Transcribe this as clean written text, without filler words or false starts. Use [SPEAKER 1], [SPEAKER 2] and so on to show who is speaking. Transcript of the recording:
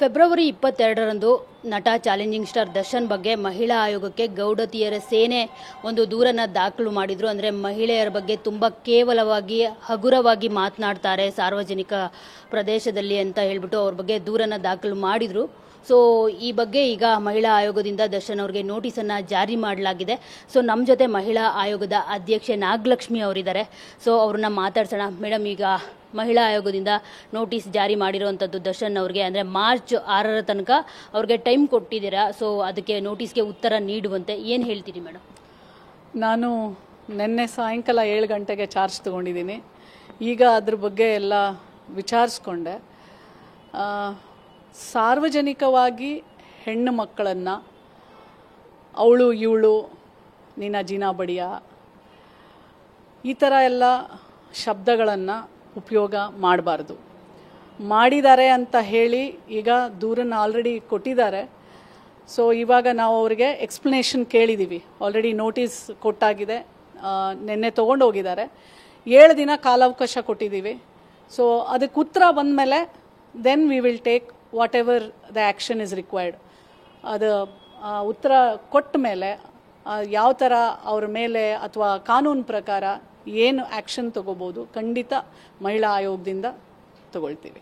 [SPEAKER 1] February 22ರಂದು ನಟ challenging star Darshan ಬಗ್ಗೆ ಮಹಿಳಾ ಆಯೋಗಕ್ಕೆ ಗೌಡತಿಯರ ಸೇನೆ ಒಂದು ದೂರನ್ನು ದಾಖಲು ಮಾಡಿದ್ರು. ಅಂದರೆ ಮಹಿಳೆಯರ ಬಗ್ಗೆ ತುಂಬ ಕೇವಲವಾಗಿ ಹಗುರವಾಗಿ ಮಾತನಾಡ್ತಾರೆ ಸಾರ್ವಜನಿಕ ಪ್ರದೇಶದಲ್ಲಿ ಅಂತ ಹೇಳ್ಬಿಟ್ಟು ಅವ್ರ ಬಗ್ಗೆ ದೂರನ್ನು ದಾಖಲು ಮಾಡಿದ್ರು. ಸೊ ಈ ಬಗ್ಗೆ ಈಗ ಮಹಿಳಾ ಆಯೋಗದಿಂದ ದರ್ಶನ್ ಅವರಿಗೆ ನೋಟಿಸನ್ನು ಜಾರಿ ಮಾಡಲಾಗಿದೆ. ಸೊ ನಮ್ಮ ಜೊತೆ ಮಹಿಳಾ ಆಯೋಗದ ಅಧ್ಯಕ್ಷೆ ನಾಗಲಕ್ಷ್ಮಿ ಅವರಿದ್ದಾರೆ. ಸೊ ಅವ್ರನ್ನ ಮಾತಾಡ್ಸೋಣ. ಮೇಡಮ್, ಈಗ ಮಹಿಳಾ ಆಯೋಗದಿಂದ ನೋಟಿಸ್ ಜಾರಿ ಮಾಡಿರುವಂಥದ್ದು ದರ್ಶನ್ ಅವ್ರಿಗೆ, ಅಂದರೆ ಮಾರ್ಚ್ 6ರ ತನಕ ಅವ್ರಿಗೆ ಟೈಮ್ ಕೊಟ್ಟಿದ್ದೀರಾ. ಸೊ ಅದಕ್ಕೆ ನೋಟಿಸ್ಗೆ ಉತ್ತರ ನೀಡುವಂತೆ ಏನು ಹೇಳ್ತೀರಿ ಮೇಡಮ್?
[SPEAKER 2] ನಾನು ನಿನ್ನೆ ಸಾಯಂಕಾಲ 7 ಗಂಟೆಗೆ ಚಾರ್ಜ್ ತೊಗೊಂಡಿದ್ದೀನಿ. ಈಗ ಅದ್ರ ಬಗ್ಗೆ ಎಲ್ಲ ವಿಚಾರಿಸ್ಕೊಂಡೆ. ಸಾರ್ವಜನಿಕವಾಗಿ ಹೆಣ್ಣು ಮಕ್ಕಳನ್ನು ಅವಳು ಇವಳು ನಿನ್ನ ಜೀನಾ ಬಡಿಯ ಈ ಥರ ಎಲ್ಲ ಶಬ್ದಗಳನ್ನು ಉಪಯೋಗ ಮಾಡಬಾರ್ದು. ಮಾಡಿದ್ದಾರೆ ಅಂತ ಹೇಳಿ ಈಗ ದೂರನ್ನು ಆಲ್ರೆಡಿ ಕೊಟ್ಟಿದ್ದಾರೆ. ಸೊ ಇವಾಗ ನಾವು ಅವರಿಗೆ ಎಕ್ಸ್ಪ್ಲನೇಷನ್ ಕೇಳಿದ್ದೀವಿ. ಆಲ್ರೆಡಿ ನೋಟಿಸ್ ಕೊಟ್ಟಾಗಿದೆ, ನಿನ್ನೆ ತೊಗೊಂಡು ಹೋಗಿದ್ದಾರೆ. 7 ದಿನ ಕಾಲಾವಕಾಶ ಕೊಟ್ಟಿದ್ದೀವಿ. ಸೊ ಅದಕ್ಕೆ ಉತ್ತರ ಬಂದಮೇಲೆ then we will take whatever the action is required. ಅದು ಉತ್ತರ ಕೊಟ್ಟ ಮೇಲೆ ಯಾವ ಥರ ಅವ್ರ ಮೇಲೆ ಅಥವಾ ಕಾನೂನು ಪ್ರಕಾರ ಏನು ಆ್ಯಕ್ಷನ್ ತಗೋಬೋದು ಖಂಡಿತ ಮಹಿಳಾ ಆಯೋಗದಿಂದ ತಗೊಳ್ತೀವಿ.